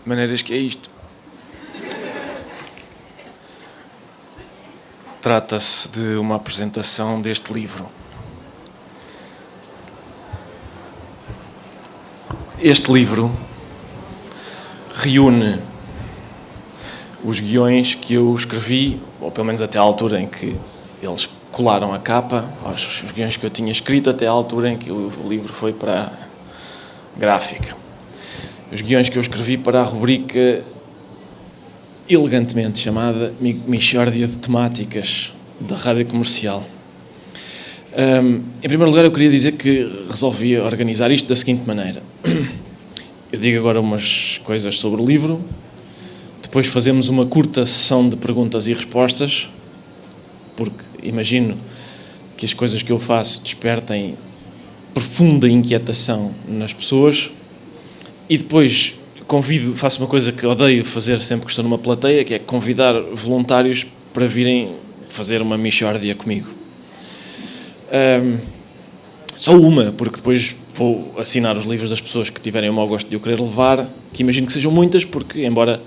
De maneiras que é isto. Trata-se de uma apresentação deste livro. Este livro reúne os guiões que eu escrevi, ou pelo menos até à altura em que eles colaram a capa, os guiões que eu tinha escrito até à altura em que o livro foi para a gráfica. Os guiões que eu escrevi para a rubrica elegantemente chamada Mixórdia de Temáticas, da Rádio Comercial. Em primeiro lugar, eu queria dizer que resolvi organizar isto da seguinte maneira. Eu digo agora umas coisas sobre o livro, depois fazemos uma curta sessão de perguntas e respostas, porque imagino que as coisas que eu faço despertem profunda inquietação nas pessoas, e depois faço uma coisa que odeio fazer sempre que estou numa plateia, que é convidar voluntários para virem fazer uma mixórdia comigo. Só uma, porque depois vou assinar os livros das pessoas que tiverem o mau gosto de eu querer levar, que imagino que sejam muitas, porque embora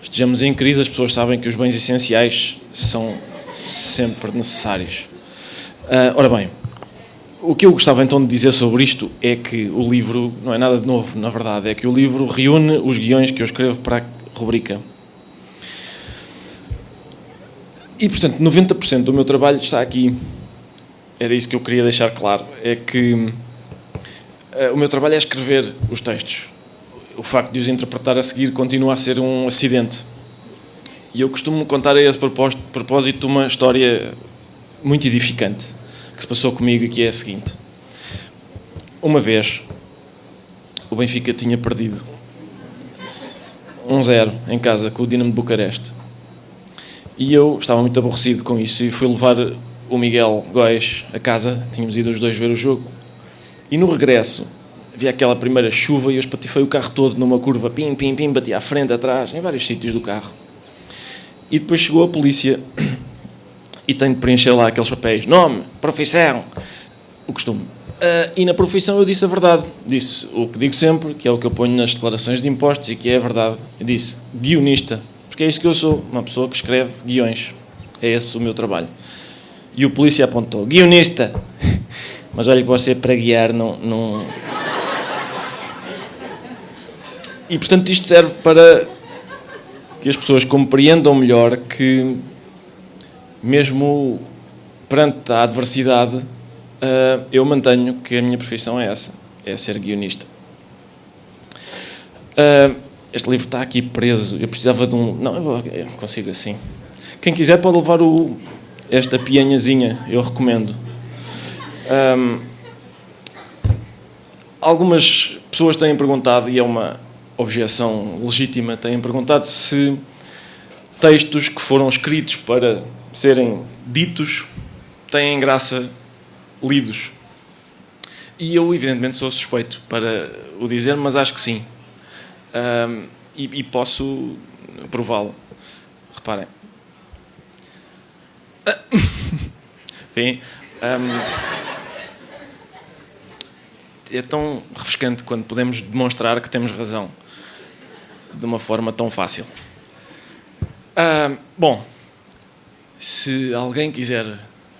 estejamos em crise, as pessoas sabem que os bens essenciais são sempre necessários. Ora bem, o que eu gostava então de dizer sobre isto é que o livro não é nada de novo, na verdade, é que o livro reúne os guiões que eu escrevo para a rubrica. E, portanto, 90% do meu trabalho está aqui. Era isso que eu queria deixar claro, é que o meu trabalho é escrever os textos. O facto de os interpretar a seguir continua a ser um acidente. E eu costumo contar a esse propósito uma história muito edificante que se passou comigo e que é a seguinte. Uma vez, o Benfica tinha perdido 1-0 em casa com o Dinamo de Bucareste. E eu estava muito aborrecido com isso e fui levar o Miguel Góes a casa, tínhamos ido os dois ver o jogo. E no regresso, havia aquela primeira chuva e eu espatifei o carro todo numa curva, pim, pim, pim, bati à frente, atrás, em vários sítios do carro. E depois chegou a polícia e tenho de preencher lá aqueles papéis. Nome, profissão, o costume. E na profissão eu disse a verdade. Disse o que digo sempre, que é o que eu ponho nas declarações de impostos e que é a verdade. Eu disse guionista, porque é isso que eu sou, uma pessoa que escreve guiões. É esse o meu trabalho. E o polícia apontou, guionista. Mas olha que você para guiar não... E portanto isto serve para que as pessoas compreendam melhor que mesmo perante a adversidade eu mantenho que a minha profissão é essa, é ser guionista. Este livro está aqui preso, eu precisava de um... Não, eu consigo assim. Quem quiser pode levar esta pianhazinha, eu recomendo. Algumas pessoas têm perguntado, e é uma objeção legítima, têm perguntado se textos que foram escritos para serem ditos têm graça lidos. E eu, evidentemente, sou suspeito para o dizer, mas acho que sim. E posso prová-lo. Reparem. Enfim, é tão refrescante quando podemos demonstrar que temos razão de uma forma tão fácil. Bom, se alguém quiser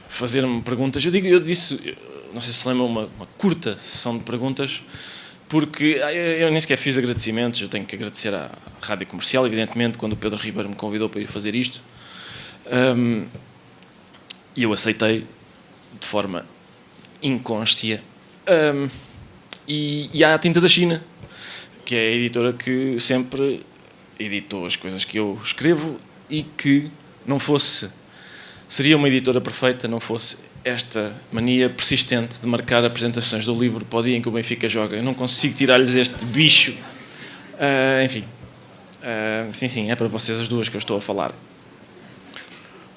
fazer-me perguntas, eu disse, não sei se lembram, uma curta sessão de perguntas, porque eu nem sequer fiz agradecimentos. Eu tenho que agradecer à Rádio Comercial, evidentemente, quando o Pedro Ribeiro me convidou para ir fazer isto. E eu aceitei de forma inconsciente. E há a Tinta da China, que é a editora que sempre editou as coisas que eu escrevo e que não fosse... Seria uma editora perfeita, não fosse esta mania persistente de marcar apresentações do livro para o dia em que o Benfica joga. Eu não consigo tirar-lhes este bicho. Enfim. Sim, é para vocês as duas que eu estou a falar.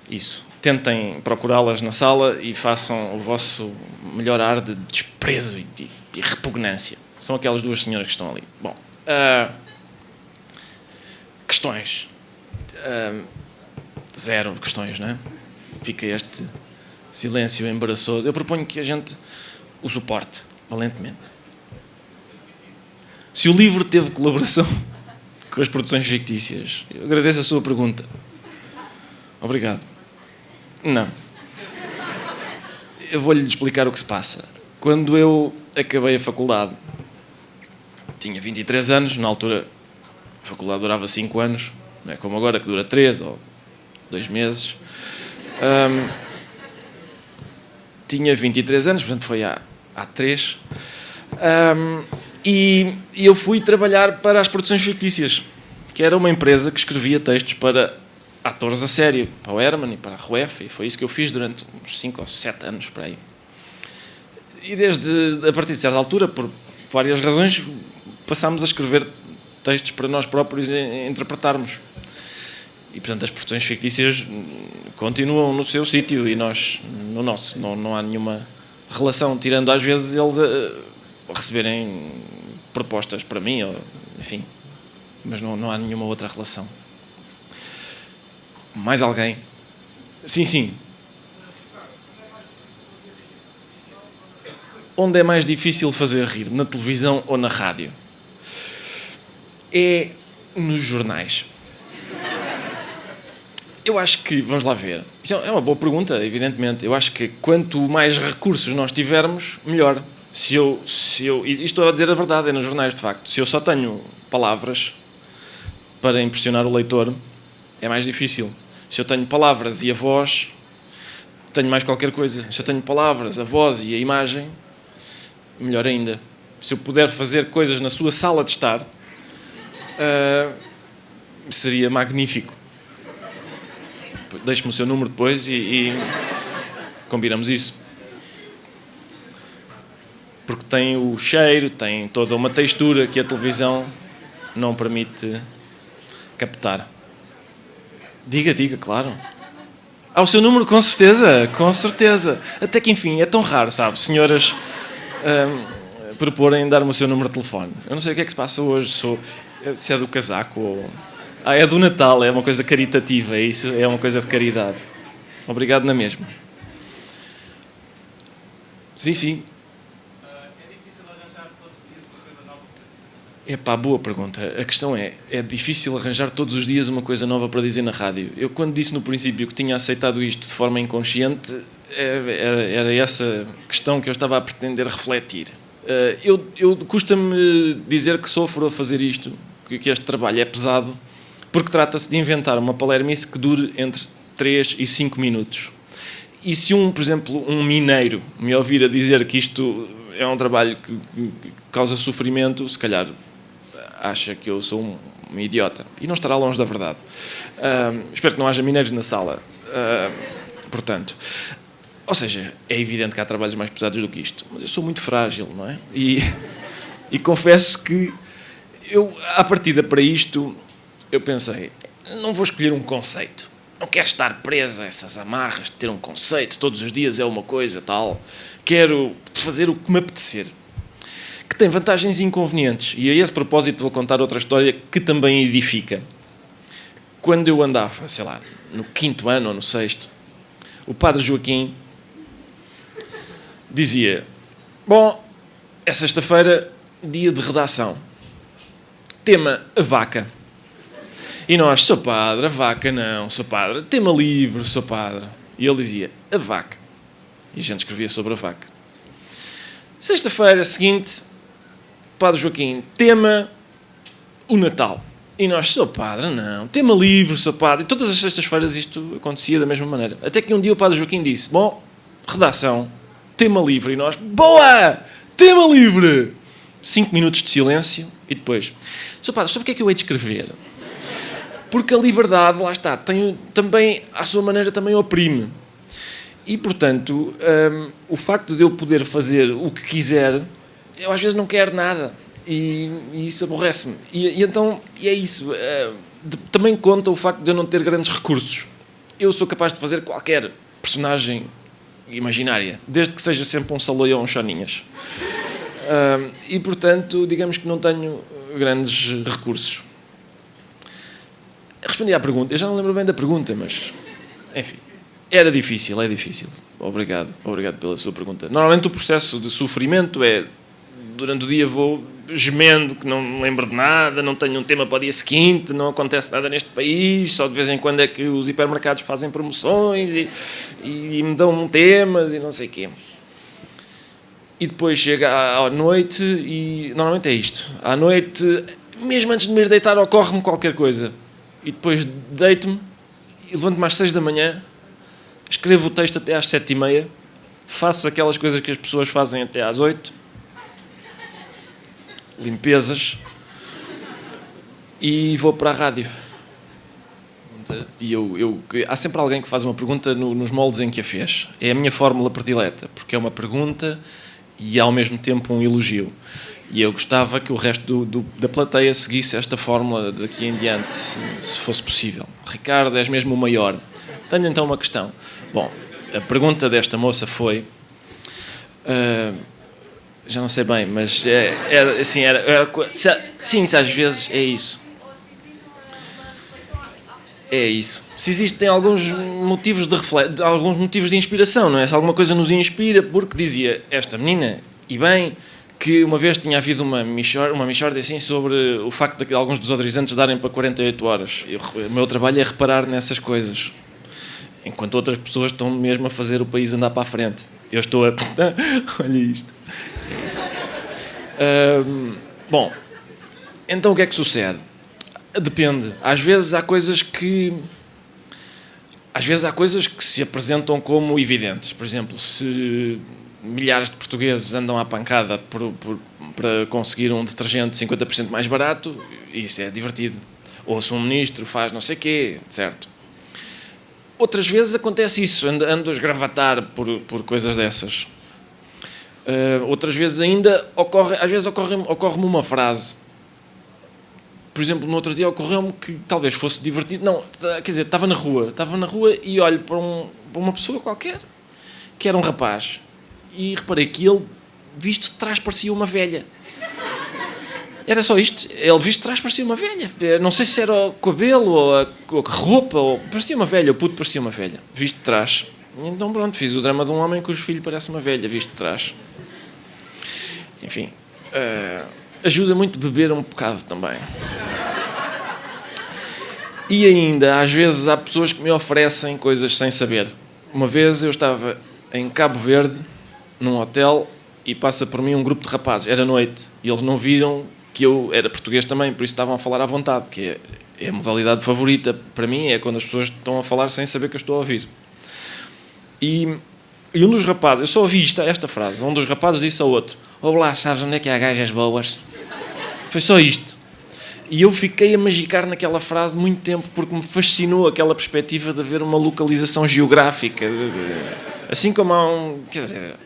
Isso. Tentem procurá-las na sala e façam o vosso melhor ar de desprezo e repugnância. São aquelas duas senhoras que estão ali. Bom, questões. Zero questões, não é? Fica este silêncio embaraçoso. Eu proponho que a gente o suporte valentemente. Se o livro teve colaboração com as produções fictícias? Eu agradeço a sua pergunta. Obrigado. Não. Eu vou-lhe explicar o que se passa. Quando eu acabei a faculdade, tinha 23 anos, na altura a faculdade durava 5 anos, não é como agora que dura 3 ou 2 meses. Tinha 23 anos, portanto foi há 3. E eu fui trabalhar para as produções fictícias, que era uma empresa que escrevia textos para atores a sério, para o Herman e para a RUEF, e foi isso que eu fiz durante uns 5 ou 7 anos, por aí. E a partir de certa altura, por várias razões, passámos a escrever textos para nós próprios interpretarmos. E, portanto, as produções fictícias continuam no seu sítio e nós no nosso. Não há nenhuma relação, tirando às vezes eles a receberem propostas para mim, ou, enfim. Mas não há nenhuma outra relação. Mais alguém? Sim. Onde é mais difícil fazer rir? Na televisão ou na rádio? É nos jornais. Eu acho que, vamos lá ver, isso é uma boa pergunta, evidentemente. Eu acho que quanto mais recursos nós tivermos, melhor. E estou a dizer a verdade, é nos jornais, de facto. Se eu só tenho palavras para impressionar o leitor, é mais difícil. Se eu tenho palavras e a voz, tenho mais qualquer coisa. Se eu tenho palavras, a voz e a imagem, melhor ainda. Se eu puder fazer coisas na sua sala de estar, seria magnífico. Deixe-me o seu número depois e combinamos isso. Porque tem o cheiro, tem toda uma textura que a televisão não permite captar. Diga, claro. O seu número, com certeza. Até que, enfim, é tão raro, sabe, senhoras proporem dar-me o seu número de telefone. Eu não sei o que é que se passa hoje, se é do casaco ou... é do Natal, é uma coisa caritativa, é isso? É uma coisa de caridade. Obrigado na mesma. Sim. É difícil arranjar todos os dias uma coisa nova? Boa pergunta. A questão é difícil arranjar todos os dias uma coisa nova para dizer na rádio. Eu, quando disse no princípio que tinha aceitado isto de forma inconsciente, era essa questão que eu estava a pretender refletir. Eu custa-me dizer que sofro a fazer isto, que este trabalho é pesado, porque trata-se de inventar uma palermice que dure entre 3 e 5 minutos. E se por exemplo, um mineiro me ouvir a dizer que isto é um trabalho que causa sofrimento, se calhar acha que eu sou um idiota. E não estará longe da verdade. Espero que não haja mineiros na sala. Portanto, ou seja, é evidente que há trabalhos mais pesados do que isto. Mas eu sou muito frágil, não é? E confesso que eu, à partida para isto, eu pensei, não vou escolher um conceito. Não quero estar preso a essas amarras de ter um conceito, todos os dias é uma coisa, tal. Quero fazer o que me apetecer. Que tem vantagens e inconvenientes. E a esse propósito vou contar outra história que também edifica. Quando eu andava, sei lá, no 5º ano ou no 6º, o padre Joaquim dizia, bom, é sexta-feira, dia de redação. Tema, a vaca. E nós, sou padre, a vaca não, sou padre, tema livre, sou padre. E ele dizia, a vaca. E a gente escrevia sobre a vaca. Sexta-feira seguinte, padre Joaquim, tema, o Natal. E nós, sou padre, não, tema livre, sou padre. E todas as sextas-feiras isto acontecia da mesma maneira. Até que um dia o padre Joaquim disse, bom, redação, tema livre. E nós, boa, tema livre. 5 minutos de silêncio e depois, sou padre, sabe o que é que eu hei de escrever? Porque a liberdade, lá está, tem, também, à sua maneira, também oprime. E, portanto, o facto de eu poder fazer o que quiser, eu às vezes não quero nada. E isso aborrece-me. E então, é isso. Também conta o facto de eu não ter grandes recursos. Eu sou capaz de fazer qualquer personagem imaginária, desde que seja sempre um Saloio ou um Choninhas. E, portanto, digamos que não tenho grandes recursos. Respondi à pergunta. Eu já não lembro bem da pergunta, mas... Enfim. Era difícil, é difícil. Obrigado pela sua pergunta. Normalmente o processo de sofrimento é durante o dia vou gemendo, que não me lembro de nada, não tenho um tema para o dia seguinte, não acontece nada neste país, só de vez em quando é que os hipermercados fazem promoções e me dão temas e não sei o quê. E depois chega à noite e normalmente é isto. À noite, mesmo antes de me ir deitar, ocorre-me qualquer coisa. E depois deito-me e levanto-me às 6 da manhã, escrevo o texto até às 7h30, faço aquelas coisas que as pessoas fazem até às 8, limpezas, e vou para a rádio. E há sempre alguém que faz uma pergunta nos moldes em que a fez. É a minha fórmula predileta, porque é uma pergunta e ao mesmo tempo um elogio. E eu gostava que o resto da plateia seguisse esta fórmula daqui em diante, se fosse possível. Ricardo, és mesmo o maior. Tenho então uma questão. Bom, a pergunta desta moça foi... já não sei bem, mas sim, às vezes é isso. É isso. Se existem alguns motivos alguns motivos de inspiração, não é? Se alguma coisa nos inspira, porque dizia esta menina, e bem, que uma vez tinha havido uma mixórdia assim sobre o facto de alguns desodorizantes darem para 48 horas. O meu trabalho é reparar nessas coisas, enquanto outras pessoas estão mesmo a fazer o país andar para a frente. Eu estou a... Olha isto. É isso. Bom, então o que é que sucede? Depende. Às vezes há coisas que se apresentam como evidentes. Por exemplo, se milhares de portugueses andam à pancada para conseguir um detergente 50% mais barato, isso é divertido. Ou se um ministro faz não sei o quê, certo? Outras vezes acontece isso, ando a esgravatar por coisas dessas. Outras vezes ainda ocorre-me uma frase. Por exemplo, no outro dia ocorreu-me que talvez fosse divertido. Não, quer dizer, estava na rua e olho para uma pessoa qualquer, que era um rapaz, e reparei que ele, visto de trás, parecia uma velha. Era só isto. Ele, visto de trás, parecia uma velha. Não sei se era o cabelo ou a roupa, parecia uma velha, o puto parecia uma velha, visto de trás. Então pronto, fiz o drama de um homem cujo filho parece uma velha, visto de trás. Enfim, ajuda muito beber um bocado também. E ainda, às vezes, há pessoas que me oferecem coisas sem saber. Uma vez eu estava em Cabo Verde, num hotel, e passa por mim um grupo de rapazes. Era noite, e eles não viram que eu era português também, por isso estavam a falar à vontade, que é a modalidade favorita para mim, é quando as pessoas estão a falar sem saber que eu estou a ouvir. E um dos rapazes, eu só ouvi esta frase, um dos rapazes disse ao outro: "Olá, sabes onde é que há gajas boas?" Foi só isto. E eu fiquei a magicar naquela frase muito tempo, porque me fascinou aquela perspectiva de haver uma localização geográfica. Assim como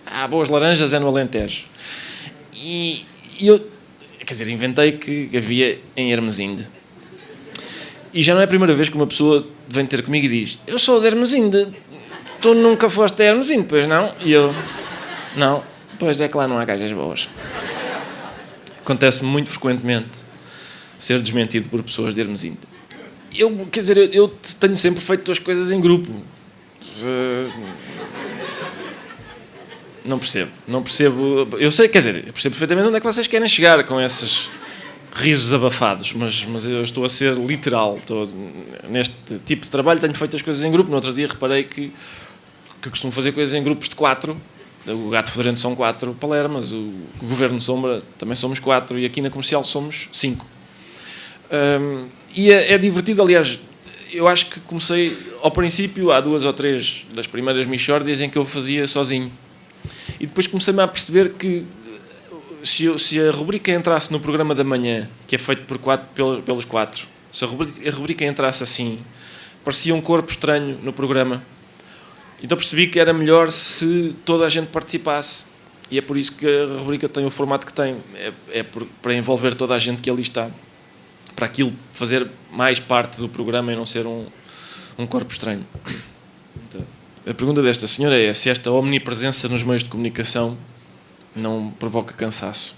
há boas laranjas é no Alentejo. E eu, inventei que havia em Hermesinde. E já não é a primeira vez que uma pessoa vem ter comigo e diz: "Eu sou de Hermesinde, tu nunca foste a Hermesinde, pois não?" E eu: "Não, pois é que lá não há gajas boas." Acontece muito frequentemente ser desmentido por pessoas de Hermesinde. Eu tenho sempre feito as coisas em grupo. Não percebo. Eu sei, eu percebo perfeitamente onde é que vocês querem chegar com esses risos abafados, mas eu estou a ser literal. Neste tipo de trabalho tenho feito as coisas em grupo. No outro dia reparei que costumo fazer coisas em grupos de 4. O Gato Fedorento são 4 palermas, o Governo Sombra também somos 4 e aqui na Comercial somos 5. E é divertido, aliás, eu acho que comecei, ao princípio, há 2 ou 3 das primeiras mixórdias em que eu fazia sozinho. E depois comecei-me a perceber que se a rubrica entrasse no programa da manhã, que é feito pelos 4, se a rubrica entrasse assim, parecia um corpo estranho no programa. Então percebi que era melhor se toda a gente participasse. E é por isso que a rubrica tem o formato que tem. Para envolver toda a gente que ali está. Para aquilo fazer mais parte do programa e não ser um corpo estranho. Então, a pergunta desta senhora é se esta omnipresença nos meios de comunicação não provoca cansaço.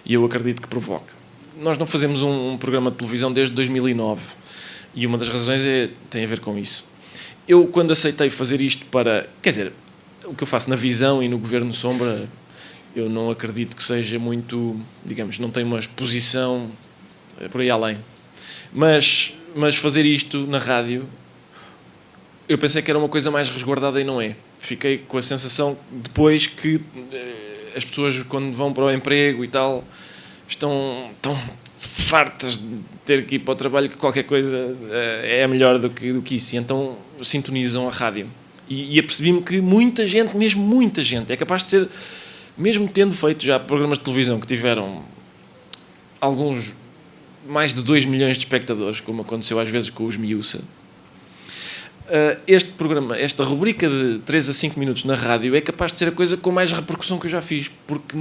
E eu acredito que provoca. Nós não fazemos um programa de televisão desde 2009. E uma das razões tem a ver com isso. Eu, quando aceitei fazer isto o que eu faço na Visão e no Governo Sombra, Eu não acredito que seja muito, digamos, não tenho uma exposição por aí além. Mas fazer isto na rádio, eu pensei que era uma coisa mais resguardada e não é. Fiquei com a sensação depois que as pessoas, quando vão para o emprego e tal, estão tão fartas de ter que ir para o trabalho que qualquer coisa é melhor do que isso. E então sintonizam a rádio. E apercebi-me que muita gente, mesmo muita gente, é capaz de ser, mesmo tendo feito já programas de televisão que tiveram alguns, mais de 2 milhões de espectadores, como aconteceu às vezes com os Miúça, este programa, esta rubrica de 3 a 5 minutos na rádio é capaz de ser a coisa com mais repercussão que eu já fiz, porque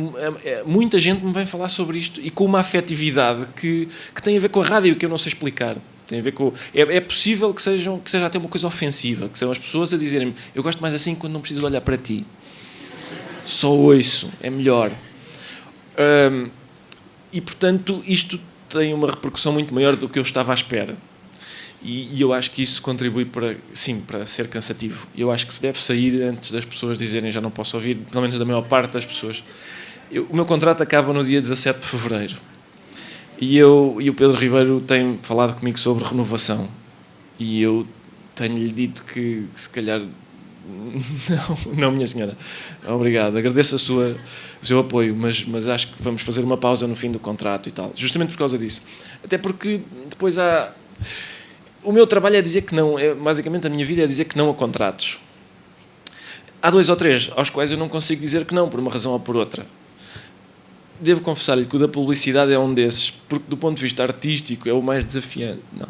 muita gente me vem falar sobre isto e com uma afetividade que tem a ver com a rádio, que eu não sei explicar. Tem a ver com... É possível que seja até uma coisa ofensiva, que sejam as pessoas a dizerem-me: eu gosto mais assim quando não preciso olhar para ti. Só ouço, é melhor. E, portanto, isto tem uma repercussão muito maior do que eu estava à espera. E eu acho que isso contribui para ser cansativo. Eu acho que se deve sair antes das pessoas dizerem já não posso ouvir, pelo menos da maior parte das pessoas. O meu contrato acaba no dia 17 de fevereiro. E o Pedro Ribeiro tem falado comigo sobre renovação. E eu tenho-lhe dito que se calhar... Não, minha senhora. Obrigado. Agradeço o seu apoio, mas acho que vamos fazer uma pausa no fim do contrato e tal. Justamente por causa disso. Até porque depois há... O meu trabalho é dizer que não. Basicamente a minha vida é dizer que não a contratos. Há 2 ou 3 aos quais eu não consigo dizer que não, por uma razão ou por outra. Devo confessar-lhe que o da publicidade é um desses, porque do ponto de vista artístico é o mais desafiante. Não.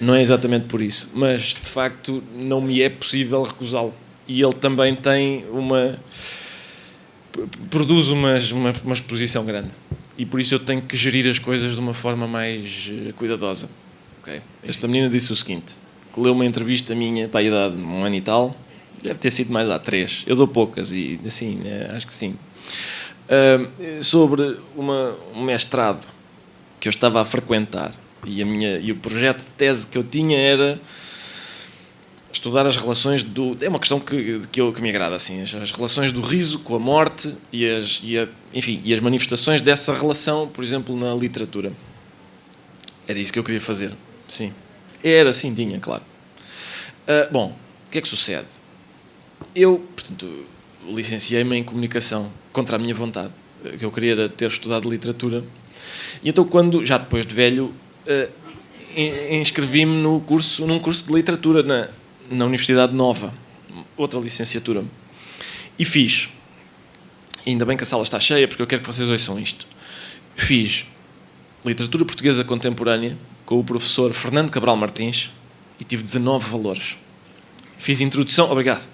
Não é exatamente por isso, mas de facto não me é possível recusá-lo. E ele também tem produz uma exposição grande. E por isso eu tenho que gerir as coisas de uma forma mais cuidadosa. Okay? Esta menina disse o seguinte, que leu uma entrevista minha para a idade de 1 ano e tal, deve ter sido mais há 3, eu dou poucas, e assim, acho que sim, sobre um mestrado que eu estava a frequentar, e o projeto de tese que eu tinha era estudar as relações é uma questão que me agrada, assim, as relações do riso com a morte e as manifestações dessa relação, por exemplo, na literatura. Era isso que eu queria fazer, sim. Era assim, tinha, claro. Bom, o que é que sucede? Eu, portanto, licenciei-me em comunicação, contra a minha vontade, que eu queria era ter estudado literatura. E então, já depois de velho, inscrevi-me num curso de literatura na Universidade Nova, outra licenciatura. E fiz. Ainda bem que a sala está cheia, porque eu quero que vocês ouçam isto. Fiz literatura portuguesa contemporânea com o professor Fernando Cabral Martins e tive 19 valores. Fiz introdução... Obrigado.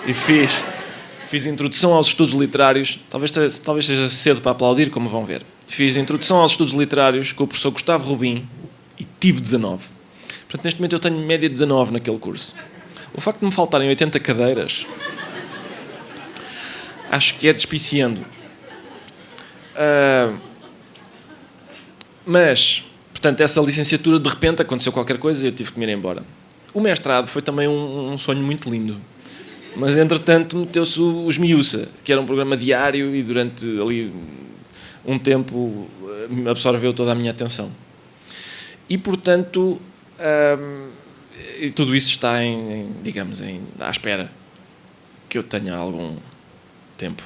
E fiz introdução aos estudos literários. Talvez seja cedo para aplaudir, como vão ver. Fiz introdução aos estudos literários com o professor Gustavo Rubim e tive 19. Portanto, neste momento eu tenho média 19 naquele curso. O facto de me faltarem 80 cadeiras, acho que é despiciando. Mas, portanto, essa licenciatura, de repente, aconteceu qualquer coisa e eu tive que me ir embora. O mestrado foi também um sonho muito lindo. Mas, entretanto, meteu-se os Miúça, que era um programa diário e durante ali um tempo absorveu toda a minha atenção. E, portanto... e tudo isso está à espera que eu tenha algum tempo.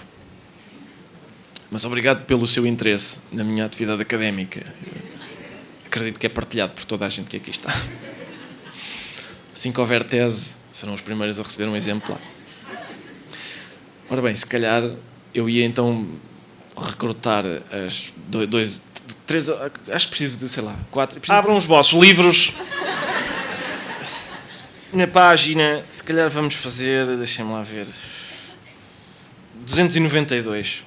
Mas obrigado pelo seu interesse na minha atividade académica. Acredito que é partilhado por toda a gente que aqui está. Assim que houver tese, serão os primeiros a receber um exemplar. Ora bem, se calhar eu ia então recrutar as 3, acho que preciso de, 4. Abram os vossos livros. Na página, se calhar vamos fazer, deixem-me lá ver, 292.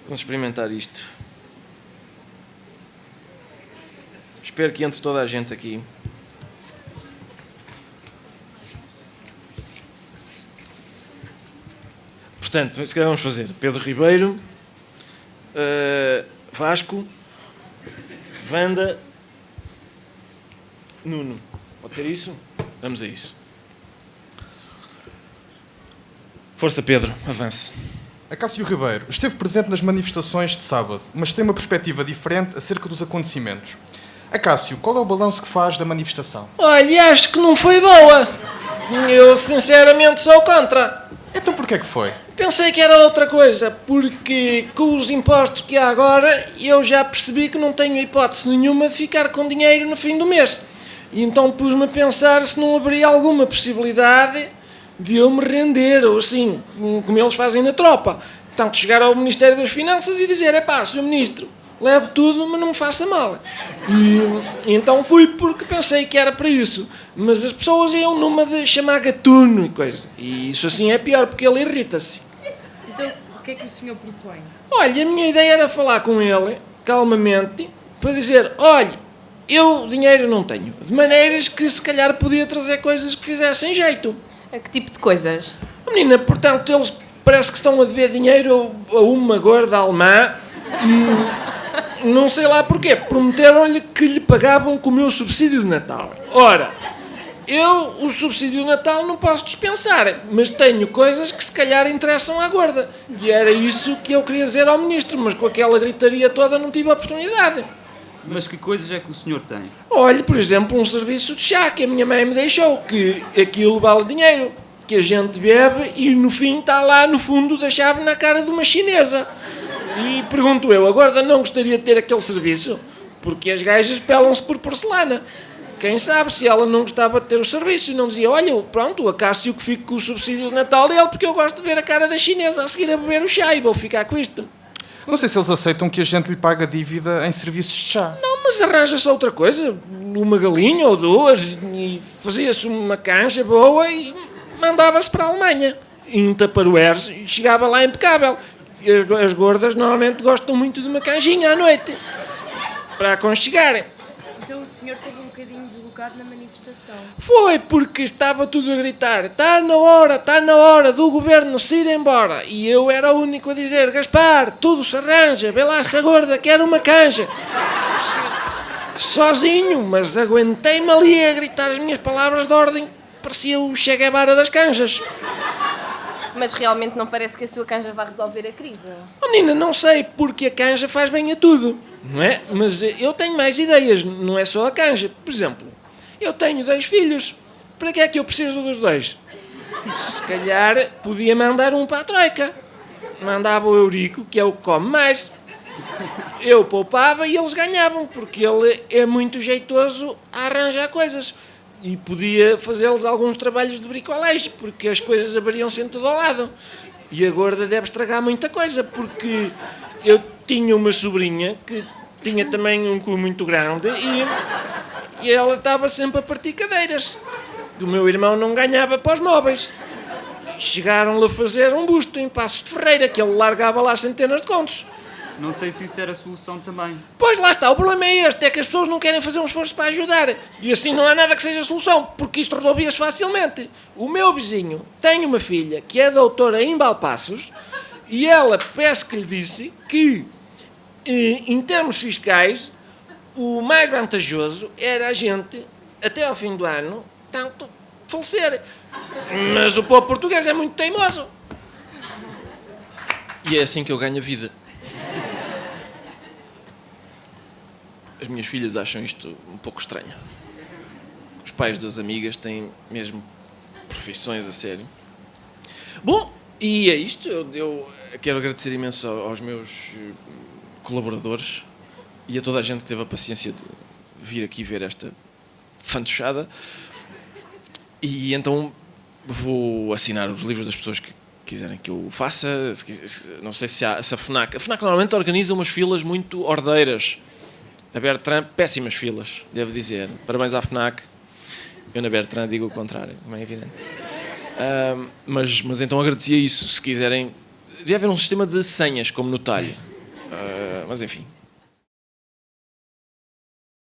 Vamos experimentar isto. Espero que entre toda a gente aqui. Portanto, se calhar vamos fazer Pedro Ribeiro, Vasco, Wanda, Nuno. Pode ser isso? Vamos a isso. Força, Pedro, avance. Acácio Ribeiro esteve presente nas manifestações de sábado, mas tem uma perspectiva diferente acerca dos acontecimentos. Acácio, qual é o balanço que faz da manifestação? Olha, acho que não foi boa. Eu, sinceramente, sou contra. Então porquê que foi? Pensei que era outra coisa, porque com os impostos que há agora, eu já percebi que não tenho hipótese nenhuma de ficar com dinheiro no fim do mês. E então pus-me a pensar se não haveria alguma possibilidade de eu me render, ou assim, como eles fazem na tropa. Tanto chegar ao Ministério das Finanças e dizer, Sr. Ministro, levo tudo, mas não me faça mal. E então fui porque pensei que era para isso. Mas as pessoas iam numa de chamar gatuno e coisa. E isso assim é pior, porque ele irrita-se. Então, o que é que o senhor propõe? Olha, a minha ideia era falar com ele, calmamente, para dizer, olha, eu dinheiro não tenho. De maneiras que se calhar podia trazer coisas que fizessem jeito. A que tipo de coisas? Menina, portanto, eles parece que estão a dever dinheiro a uma gorda alemã. Não sei lá porquê. Prometeram-lhe que lhe pagavam com o meu subsídio de Natal. Ora, eu o subsídio de Natal não posso dispensar, mas tenho coisas que se calhar interessam à gorda. E era isso que eu queria dizer ao ministro, mas com aquela gritaria toda não tive a oportunidade. Mas que coisas é que o senhor tem? Olha, por exemplo, um serviço de chá que a minha mãe me deixou, que aquilo vale dinheiro, que a gente bebe e no fim está lá no fundo da chave na cara de uma chinesa. E pergunto eu, a gorda não gostaria de ter aquele serviço? Porque as gajas pelam-se por porcelana. Quem sabe se ela não gostava de ter o serviço e não dizia, olha, pronto, o Acácio que fique com o subsídio de Natal dele porque eu gosto de ver a cara da chinesa a seguir a beber o chá e vou ficar com isto. Não sei se eles aceitam que a gente lhe pague a dívida em serviços de chá. Não, mas arranja-se outra coisa, uma galinha ou duas, e fazia-se uma canja boa e mandava-se para a Alemanha. Em Tupperwares e chegava lá impecável. E as gordas normalmente gostam muito de uma canjinha à noite, para aconchegarem. Então o senhor esteve um bocadinho deslocado na manifestação. Foi porque estava tudo a gritar, está na hora do governo se ir embora. E eu era o único a dizer, Gaspar, tudo se arranja, vê lá essa gorda, quer uma canja. Sozinho, mas aguentei-me ali a gritar as minhas palavras de ordem, parecia o Che Guevara das canjas. Mas realmente não parece que a sua canja vá resolver a crise. Oh, menina, não sei, porque a canja faz bem a tudo, não é? Mas eu tenho mais ideias, não é só a canja. Por exemplo, eu tenho 2 filhos. Para que é que eu preciso dos 2? Se calhar podia mandar um para a troika. Mandava o Eurico, que é o que come mais. Eu poupava e eles ganhavam, porque ele é muito jeitoso a arranjar coisas. E podia fazê-los alguns trabalhos de bricolagem, porque as coisas avariam-se em todo ao lado. E a gorda deve estragar muita coisa, porque eu tinha uma sobrinha que tinha também um cu muito grande e ela estava sempre a partir cadeiras. O meu irmão não ganhava para os móveis. Chegaram-lhe a fazer um busto em Passos de Ferreira, que ele largava lá centenas de contos. Não sei se isso era a solução também. Pois lá está, o problema é este, é que as pessoas não querem fazer um esforço para ajudar. E assim não há nada que seja solução, porque isto resolvia-se facilmente. O meu vizinho tem uma filha que é doutora em Valpassos e ela parece que lhe disse que, em termos fiscais, o mais vantajoso era a gente, até ao fim do ano, tanto falecer. Mas o povo português é muito teimoso. E é assim que eu ganho a vida. As minhas filhas acham isto um pouco estranho. Os pais das amigas têm mesmo profissões a sério. Bom, e é isto. Eu quero agradecer imenso aos meus colaboradores e a toda a gente que teve a paciência de vir aqui ver esta fantochada. E então vou assinar os livros das pessoas que quiserem que eu faça. Não sei se a FNAC... A FNAC normalmente organiza umas filas muito ordeiras. A Bertrand, péssimas filas, devo dizer. Parabéns à FNAC. Eu na Bertrand digo o contrário, como é evidente. Mas então agradecia isso. Se quiserem... Devia haver um sistema de senhas, como no talho. Mas enfim...